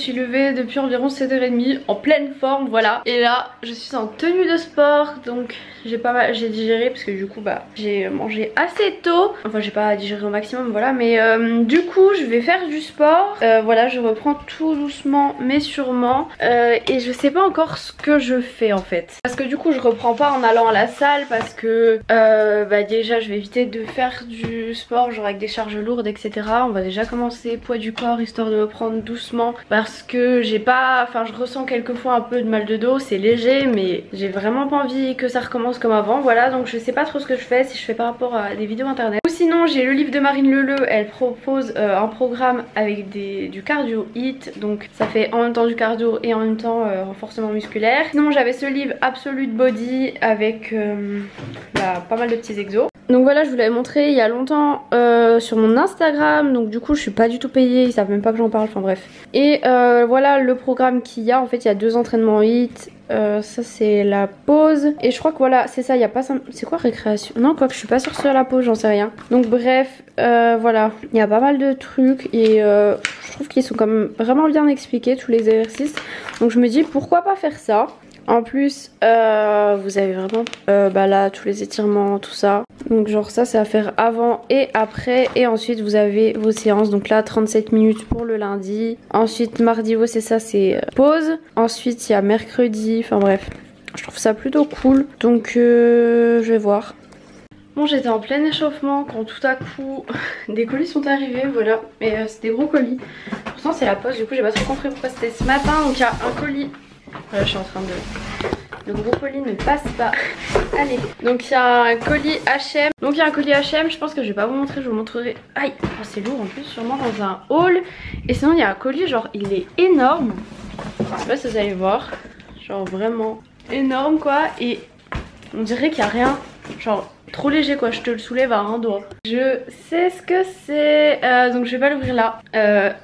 suis levée depuis environ 7h30 en pleine forme, voilà. Et là je suis en tenue de sport, donc j'ai digéré parce que du coup bah j'ai mangé assez tôt. Enfin j'ai pas digéré au maximum, voilà, mais du coup je vais faire du sport. Voilà, je reprends tout doucement mais sûrement, et je sais pas encore ce que je fais en fait. Parce que du coup je reprends pas en allant à la salle parce que bah déjà je vais éviter de faire du sport genre avec des charges lourdes etc. On va déjà commencer poids du corps histoire de reprendre doucement parce que j'ai pas, enfin je ressens quelquefois un peu de mal de dos, c'est léger mais j'ai vraiment pas envie que ça recommence comme avant, voilà. Donc je sais pas trop ce que je fais, si je fais par rapport à des vidéos internet ou sinon j'ai le livre de Marine Leleu, elle propose un programme avec du cardio HIIT, donc ça fait en même temps du cardio et en même temps renforcement musculaire. Sinon j'avais ce livre Absolute Body avec bah, pas mal de petits exos. Donc voilà, je vous l'avais montré il y a longtemps sur mon Instagram, donc du coup je suis pas du tout payée, ils savent même pas que j'en parle, enfin bref. Et voilà le programme qu'il y a, en fait il y a 2 entraînements HIIT, ça c'est la pause. Et je crois que voilà, c'est ça, il y a pas ça. C'est quoi récréation? Non, quoi que je suis pas sûre sur la pause, j'en sais rien. Donc bref, voilà, il y a pas mal de trucs et je trouve qu'ils sont quand même vraiment bien expliqués tous les exercices. Donc je me dis pourquoi pas faire ça. En plus vous avez vraiment bah là tous les étirements, tout ça. Donc genre ça c'est à faire avant et après. Et ensuite vous avez vos séances. Donc là 37 minutes pour le lundi. Ensuite mardi, ouais c'est ça, c'est pause. Ensuite il y a mercredi, enfin bref. Je trouve ça plutôt cool. Donc je vais voir. Bon, j'étais en plein échauffement quand tout à coup des colis sont arrivés, voilà. Mais c'est des gros colis. Pourtant c'est la pause, du coup j'ai pas trop compris pourquoi c'était ce matin. Donc il y a un colis. Voilà, je suis en train de... Le gros colis ne passe pas. Allez. Donc il y a un colis H&M. Donc il y a un colis H&M, je pense que je vais pas vous montrer, je vous montrerai. Aïe, oh, c'est lourd en plus, sûrement dans un haul. Et sinon il y a un colis, genre il est énorme. Je sais pas si vous allez voir. Genre vraiment énorme quoi. Et on dirait qu'il y a rien. Genre trop léger quoi, je te le soulève à un doigt. Je sais ce que c'est, donc je vais pas l'ouvrir là.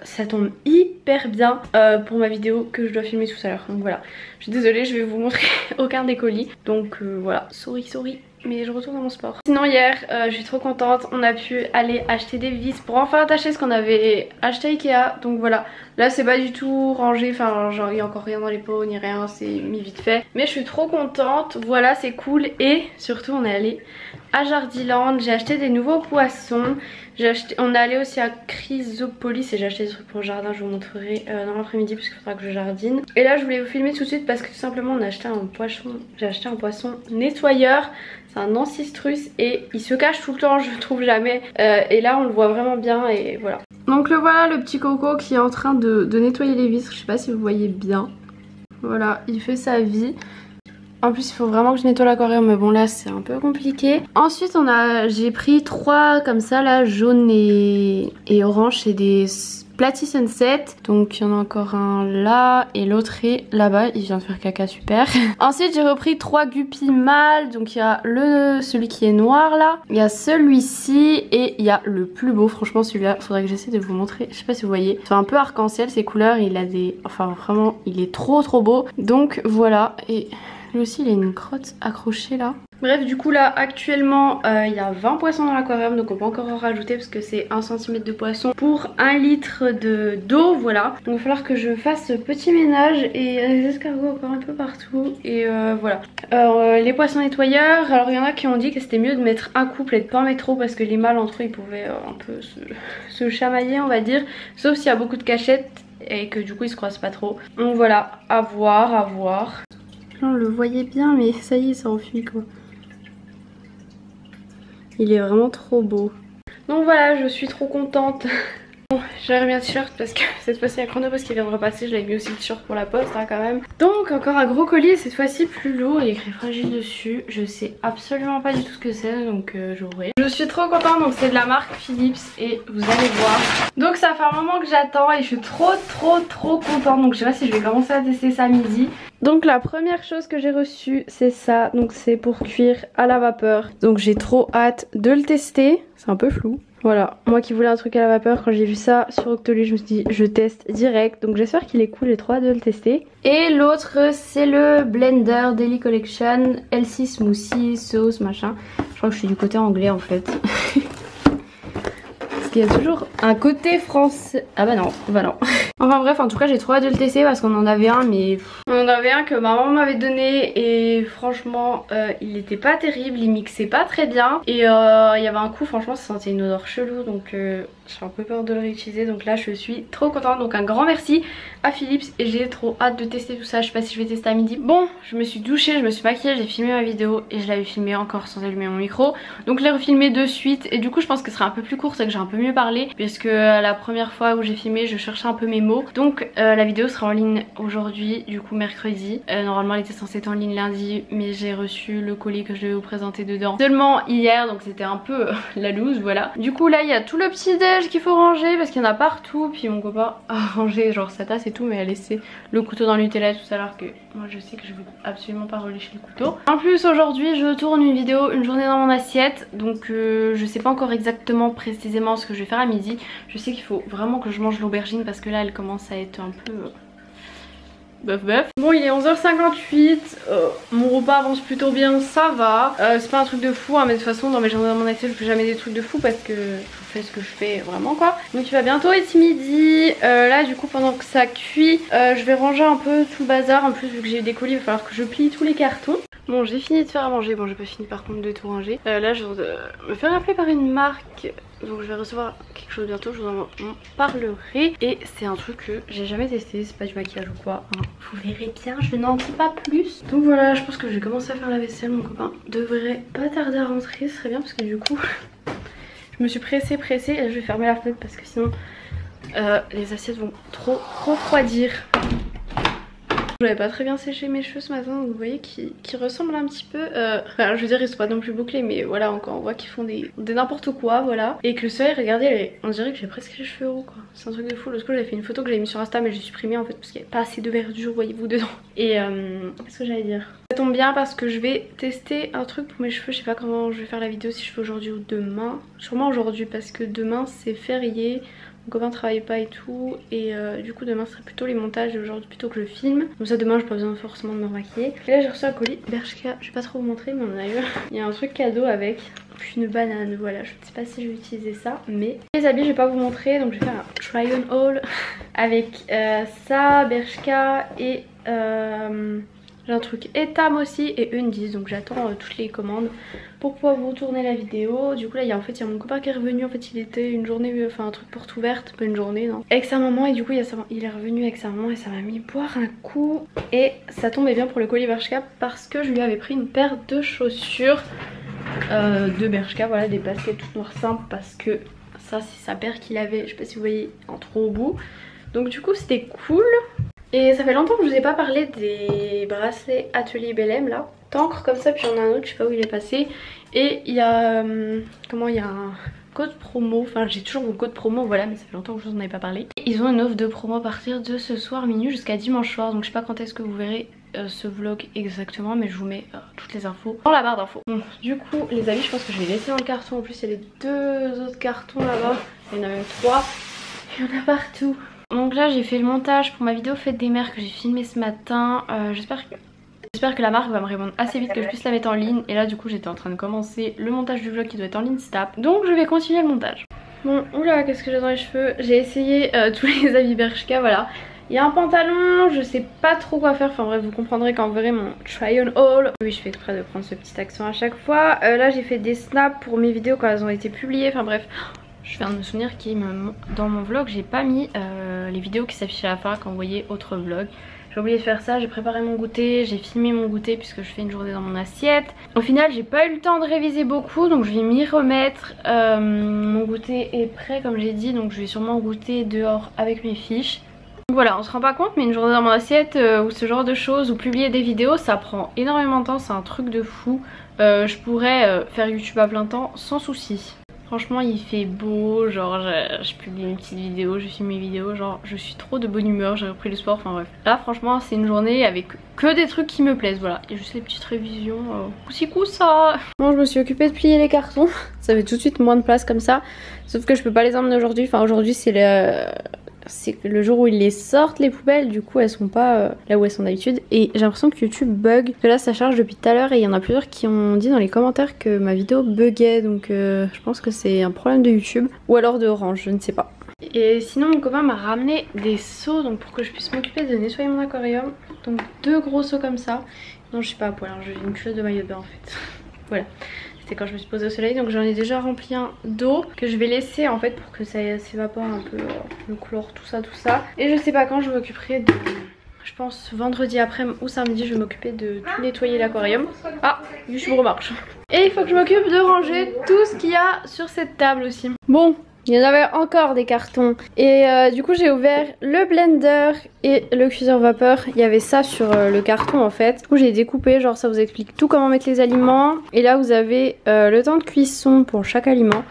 Ça tombe hyper bien pour ma vidéo que je dois filmer tout à l'heure. Donc voilà, je suis désolée, je vais vous montrer aucun des colis. Donc voilà, sorry. Mais je retourne dans mon sport. Sinon hier, je suis trop contente, on a pu aller acheter des vis pour enfin attacher ce qu'on avait acheté à Ikea. Donc voilà, là c'est pas du tout rangé, enfin genre il y a encore rien dans les pots ni rien, c'est mis vite fait. Mais je suis trop contente, voilà c'est cool. Et surtout on est allé à Jardiland, j'ai acheté des nouveaux poissons. On est allé aussi à Chrysopolis et j'ai acheté des trucs pour le jardin, je vous montrerai dans l'après-midi parce qu'il faudra que je jardine. Et là je voulais vous filmer tout de suite parce que tout simplement on a acheté un poisson, j'ai acheté un poisson nettoyeur. C'est un ancistrus et il se cache tout le temps, je le trouve jamais. Et là on le voit vraiment bien et voilà. Donc le voilà le petit coco qui est en train de nettoyer les vitres, je sais pas si vous voyez bien. Voilà, il fait sa vie. En plus il faut vraiment que je nettoie l'aquarium mais bon là c'est un peu compliqué. Ensuite j'ai pris 3 comme ça là, jaune et orange, c'est des Platy Sunset. Donc il y en a encore un là et l'autre est là-bas, il vient de faire caca, super. Ensuite j'ai repris 3 guppies mâles. Donc il y a celui qui est noir là, il y a celui-ci et il y a le plus beau. Franchement celui-là, faudrait que j'essaie de vous montrer, je sais pas si vous voyez. C'est un peu arc-en-ciel ces couleurs, il a des... Enfin vraiment il est trop beau. Donc voilà, et lui aussi il a une crotte accrochée là. Bref du coup là actuellement il y a 20 poissons dans l'aquarium, donc on peut encore en rajouter parce que c'est 1 cm de poisson pour 1 litre d'eau, voilà. Donc il va falloir que je fasse ce petit ménage et les escargots encore un peu partout et voilà. Les poissons nettoyeurs, alors il y en a qui ont dit que c'était mieux de mettre un couple et de pas en mettre trop parce que les mâles entre eux ils pouvaient un peu se chamailler on va dire, sauf s'il y a beaucoup de cachettes et que du coup ils se croisent pas trop. Donc voilà, à voir. Là on le voyait bien mais ça y est, ça enfuit quoi. Il est vraiment trop beau. Donc voilà, je suis trop contente. Bon, j'ai remis un t-shirt parce que cette fois-ci il y a Chronopost qui vient de repasser. Je l'avais mis aussi le t-shirt pour la poste hein, quand même. Donc encore un gros colis, cette fois-ci plus lourd. Il y a écrit fragile dessus. Je sais absolument pas du tout ce que c'est, donc j'ouvrirai. Je suis trop contente, donc c'est de la marque Philips et vous allez voir. Donc ça fait un moment que j'attends et je suis trop contente. Donc je sais pas si je vais commencer à tester ça midi. Donc la première chose que j'ai reçue c'est ça, donc c'est pour cuire à la vapeur. Donc j'ai trop hâte de le tester, c'est un peu flou. Voilà, moi qui voulais un truc à la vapeur, quand j'ai vu ça sur Octoly je me suis dit je teste direct. Donc j'espère qu'il est cool, j'ai trop hâte de le tester. Et l'autre c'est le Blender Daily Collection Healthy Smoothie Sauce machin. Je crois que je suis du côté anglais en fait. Parce qu'il y a toujours un côté français. Ah bah non. Enfin bref, en tout cas j'ai trop hâte de le tester parce qu'on en avait un, mais on en avait un que ma maman m'avait donné et franchement il était pas terrible, il mixait pas très bien et il y avait un coup franchement ça sentait une odeur chelou, donc j'ai un peu peur de le réutiliser. Donc là je suis trop contente, donc un grand merci à Philips et j'ai trop hâte de tester tout ça. Je sais pas si je vais tester à midi. Bon, je me suis douchée, je me suis maquillée, j'ai filmé ma vidéo et je l'avais filmée encore sans allumer mon micro, donc je l'ai refilmé de suite et du coup je pense que ce sera un peu plus court, c'est que j'ai un peu mieux parlé puisque la première fois où j'ai filmé je cherchais un peu mes mots. Donc la vidéo sera en ligne aujourd'hui, du coup mercredi. Normalement elle était censée être en ligne lundi, mais j'ai reçu le colis que je devais vous présenter dedans seulement hier, donc c'était un peu la loose, voilà. Du coup là il y a tout le petit déj qu'il faut ranger parce qu'il y en a partout, puis mon copain a rangé genre sa tasse et tout, mais a laissé le couteau dans le Nutella tout à l'heure, que moi je sais que je vais absolument pas relécher le couteau. En plus aujourd'hui je tourne une vidéo, une journée dans mon assiette, donc je sais pas encore exactement précisément ce que je vais faire à midi. Je sais qu'il faut vraiment que je mange l'aubergine parce que là elle commence à être un peu bof. Bon, il est 11h58, mon repas avance plutôt bien, ça va. C'est pas un truc de fou, hein, mais de toute façon dans mes journées dans mon assiette je fais jamais des trucs de fou parce que je fais ce que je fais vraiment quoi. Donc il va bientôt être midi. Là du coup pendant que ça cuit je vais ranger un peu tout le bazar. En plus vu que j'ai eu des colis il va falloir que je plie tous les cartons. Bon, j'ai fini de faire à manger, bon j'ai pas fini par contre de tout ranger. Là je vais me faire appeler par une marque, donc je vais recevoir quelque chose bientôt, je vous en parlerai. Et c'est un truc que j'ai jamais testé, c'est pas du maquillage ou quoi, hein. Vous verrez bien, je n'en dis pas plus. Donc voilà, je pense que je vais commencer à faire la vaisselle, mon copain devrait pas tarder à rentrer, ce serait bien parce que du coup je me suis pressée et là je vais fermer la fenêtre parce que sinon les assiettes vont trop refroidir. J'avais pas très bien séché mes cheveux ce matin, donc vous voyez qu'ils ressemblent un petit peu enfin, je veux dire ils sont pas non plus bouclés, mais voilà, encore on voit qu'ils font des n'importe quoi, voilà. Et que le soleil, regardez, on dirait que j'ai presque les cheveux roux quoi. C'est un truc de fou. L'autre coup j'avais fait une photo que j'avais mis sur Insta mais j'ai supprimé en fait parce qu'il n'y avait pas assez de verdure, voyez-vous, dedans. Et qu'est-ce que j'allais dire, ça tombe bien parce que je vais tester un truc pour mes cheveux. Je sais pas comment je vais faire la vidéo, si je fais aujourd'hui ou demain. Sûrement aujourd'hui parce que demain c'est férié. Mon copain travaille pas et tout, et du coup demain ce serait plutôt les montages et aujourd'hui plutôt que je filme. Comme ça demain j'ai pas besoin forcément de me maquiller. Et là j'ai reçu un colis Bershka, je vais pas trop vous montrer mais on a eu. Il y a un truc cadeau avec une banane, voilà, je ne sais pas si je vais utiliser ça, mais les habits je vais pas vous montrer, donc je vais faire un try on haul avec ça, Bershka et j'ai un truc Etam aussi et Undies, donc j'attends toutes les commandes pour pouvoir vous tourner la vidéo. Du coup là il y a mon copain qui est revenu, en fait il était une journée, enfin un truc porte ouverte, pas une journée non, avec sa maman, et du coup il est revenu avec sa maman et ça m'a mis boire un coup. Et ça tombait bien pour le colis Bershka parce que je lui avais pris une paire de chaussures de Bershka, voilà, des baskets toutes noires simples parce que ça c'est sa paire qu'il avait, je sais pas si vous voyez, en trop au bout. Donc du coup c'était cool. Et ça fait longtemps que je vous ai pas parlé des bracelets Atelier Bellem là. T'encre comme ça, puis il y en a un autre, je sais pas où il est passé. Et il y a il y a un code promo, enfin j'ai toujours mon code promo, voilà, mais ça fait longtemps que je vous en avais pas parlé. Ils ont une offre de promo à partir de ce soir minuit jusqu'à dimanche soir, donc je sais pas quand est-ce que vous verrez ce vlog exactement, mais je vous mets toutes les infos dans la barre d'infos. Bon, du coup les habits je pense que je vais les laisser dans le carton. En plus il y a les deux autres cartons là-bas, il y en a même 3, il y en a partout. Donc là j'ai fait le montage pour ma vidéo fête des mères que j'ai filmé ce matin. J'espère que la marque va me répondre assez vite que je puisse la mettre en ligne. Et là du coup j'étais en train de commencer le montage du vlog qui doit être en ligne Snap, donc je vais continuer le montage. Bon, oula, qu'est-ce que j'ai dans les cheveux. J'ai essayé tous les habits Bershka, voilà. Il y a un pantalon, je sais pas trop quoi faire, enfin bref vous comprendrez quand vous verrez mon try on haul. Oui, je fais exprès de prendre ce petit accent à chaque fois. Là j'ai fait des snaps pour mes vidéos quand elles ont été publiées, enfin bref. Je viens de me souvenir que dans mon vlog j'ai pas mis les vidéos qui s'affichent à la fin quand vous voyez autre vlog. J'ai oublié de faire ça, j'ai préparé mon goûter, j'ai filmé mon goûter puisque je fais une journée dans mon assiette. Au final j'ai pas eu le temps de réviser beaucoup, donc je vais m'y remettre. Mon goûter est prêt comme j'ai dit, donc je vais sûrement goûter dehors avec mes fiches. Donc voilà, on se rend pas compte mais une journée dans mon assiette ou ce genre de choses, ou publier des vidéos, ça prend énormément de temps, c'est un truc de fou. Je pourrais faire YouTube à plein temps sans souci. Franchement il fait beau, genre je publie une petite vidéo, je filme mes vidéos, genre je suis trop de bonne humeur, j'ai repris le sport, enfin bref. Là franchement c'est une journée avec que des trucs qui me plaisent, voilà. Et juste les petites révisions, coussi ça. Bon, je me suis occupée de plier les cartons, ça fait tout de suite moins de place comme ça. Sauf que je peux pas les emmener aujourd'hui, enfin aujourd'hui c'est le jour où ils les sortent les poubelles, du coup elles sont pas là où elles sont d'habitude. Et j'ai l'impression que YouTube bug, que là ça charge depuis tout à l'heure et il y en a plusieurs qui ont dit dans les commentaires que ma vidéo buguait, donc je pense que c'est un problème de YouTube ou alors de Orange, je ne sais pas. Et sinon mon copain m'a ramené des seaux donc pour que je puisse m'occuper de nettoyer mon aquarium. Donc 2 gros seaux comme ça. Non je suis pas à poil, hein, j'ai une culotte de maillot de bain en fait. Voilà. C'était quand je me suis posée au soleil, donc j'en ai déjà rempli un d'eau que je vais laisser en fait pour que ça s'évapore un peu le chlore, tout ça. Et je sais pas quand je m'occuperai de... Je pense vendredi après-midi ou samedi je vais m'occuper de tout nettoyer l'aquarium. Ah, je me remarche. Et il faut que je m'occupe de ranger tout ce qu'il y a sur cette table aussi. Bon, il y en avait encore des cartons. Et du coup j'ai ouvert le blender et le cuiseur vapeur. Il y avait ça sur le carton en fait. Du coup j'ai découpé, genre ça vous explique tout comment mettre les aliments. Et là vous avez le temps de cuisson pour chaque aliment.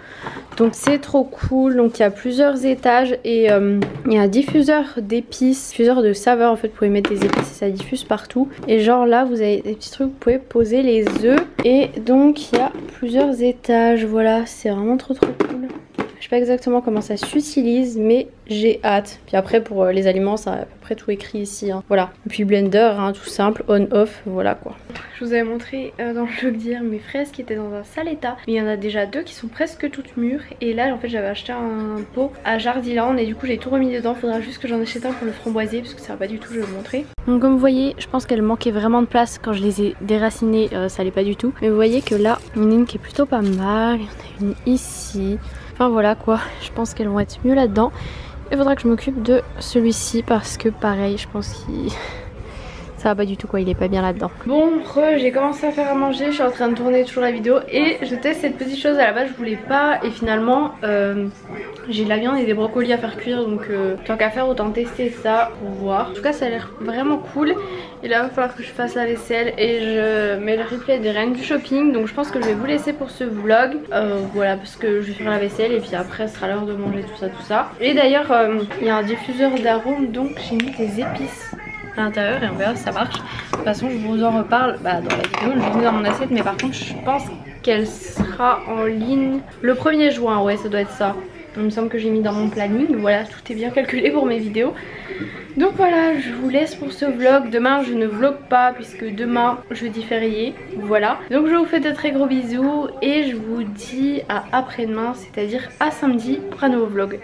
Donc c'est trop cool. Donc il y a plusieurs étages et il y a un diffuseur d'épices, diffuseur de saveurs en fait. Vous pouvez mettre des épices et ça diffuse partout. Et genre là vous avez des petits trucs, vous pouvez poser les œufs. Et donc il y a plusieurs étages. Voilà, c'est vraiment trop cool. Je sais pas exactement comment ça s'utilise mais j'ai hâte. Puis après pour les aliments ça a à peu près tout écrit ici hein. Voilà. Et puis blender hein, tout simple, on off, voilà quoi. Je vous avais montré dans le vlog d'hier mes fraises qui étaient dans un sale état. Mais il y en a déjà 2 qui sont presque toutes mûres. Et là en fait j'avais acheté un pot à Jardiland et du coup j'ai tout remis dedans. Faudra juste que j'en achète un pour le framboisier parce que ça va pas du tout, je vais vous montrer. Donc comme vous voyez je pense qu'elles manquaient vraiment de place quand je les ai déracinées, ça allait pas du tout. Mais vous voyez que là il y en a une qui est plutôt pas mal. Il y en a une ici. Enfin voilà quoi, je pense qu'elles vont être mieux là-dedans. Il faudra que je m'occupe de celui-ci parce que pareil, je pense qu'il... ça va pas du tout quoi, il est pas bien là-dedans. Bon, j'ai commencé à faire à manger, je suis en train de tourner toujours la vidéo et je teste cette petite chose. À la base je voulais pas et finalement j'ai de la viande et des brocolis à faire cuire donc tant qu'à faire autant tester ça pour voir. En tout cas ça a l'air vraiment cool. Et là il va falloir que je fasse la vaisselle et je mets le replay des reines du shopping. Donc je pense que je vais vous laisser pour ce vlog. Voilà parce que je vais faire la vaisselle et puis après ce sera l'heure de manger tout ça. Et d'ailleurs il y a un diffuseur d'arômes donc j'ai mis des épices à l'intérieur et on verra si ça marche. De toute façon je vous en reparle dans la vidéo, je l'ai mis dans mon assiette mais par contre je pense qu'elle sera en ligne le 1er juin, ouais ça doit être ça. Il me semble que j'ai mis dans mon planning, voilà tout est bien calculé pour mes vidéos. Donc voilà, je vous laisse pour ce vlog. Demain je ne vlog pas puisque demain jeudi férié, voilà. Donc je vous fais de très gros bisous et je vous dis à après-demain, c'est-à-dire à samedi pour un nouveau vlog.